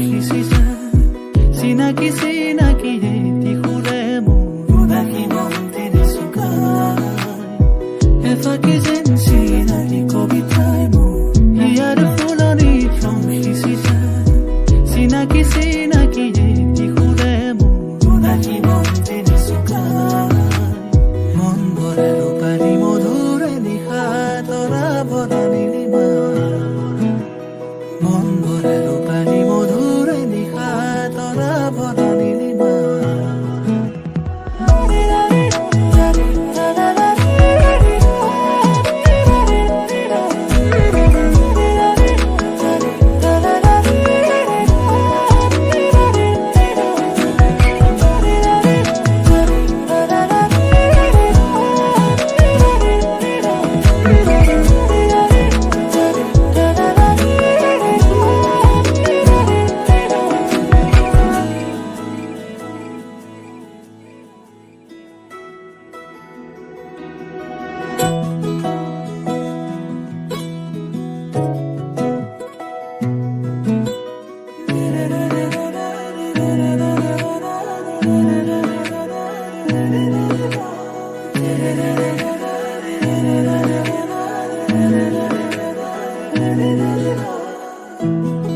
সিঁচি যায় চিনাকি চিনাকি এটি সুৰে মোৰ উদাসী মন তিনি চুকাই এফাকি যেন চিনাকি কবিতাই মোৰ ইয়াৰ ফুলনিত ৰং সিঁচি যায় চিনাকি চিনাকি এটি সুৰে মোৰ উদাসী মন তিনি চুকাই মন ভৰে ৰূপালী মধুৰে নিশা তৰা ভৰা নীলিমা মন ভৰে ৰূপালী মধুৰে নিশা তৰা ভৰা নীলিমা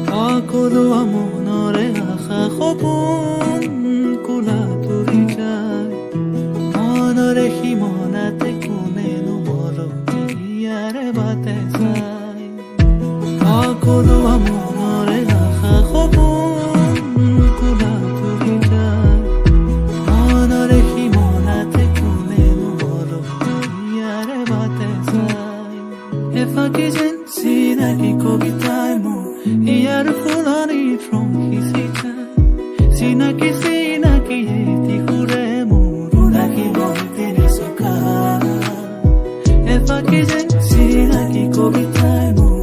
সকলোৱা মনৰে আশা সপোন কোলা তুৰি যায় মনৰে সীমনাতে কোনেনো মৰমীয়াৰে বাটে চাই সকলোৱা মনৰে আশা সপোন কোলা তুৰি যায় মনৰে সীমনাতে কোনেনো মৰমীয়াৰে বাটে চাই এফাকি যেন চিনাকি কবিতাই মোৰ ইয়াৰ ফুলনিত ৰং সিঁচি যায় চিনাকি চিনাকি এটি সুৰে মোৰ উদাসী মন তিনি চুকাই এফাকি যেন চিনাকি কবিতাই মোৰ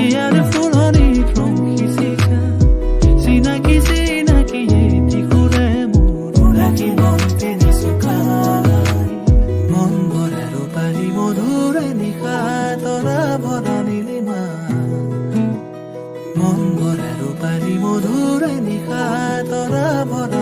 ইয়াৰ ফুলনিত ৰং সিঁচি যায় চিনাকি চিনাকি এটি সুৰে মোৰ উদাসী মন তিনি চুকাই মন ভৰে ৰূপালী মধুৰে নিশা তৰা ভৰা নীলিমা মন ভৰে ৰূপালী মধুৰে নিশা তৰা ভৰা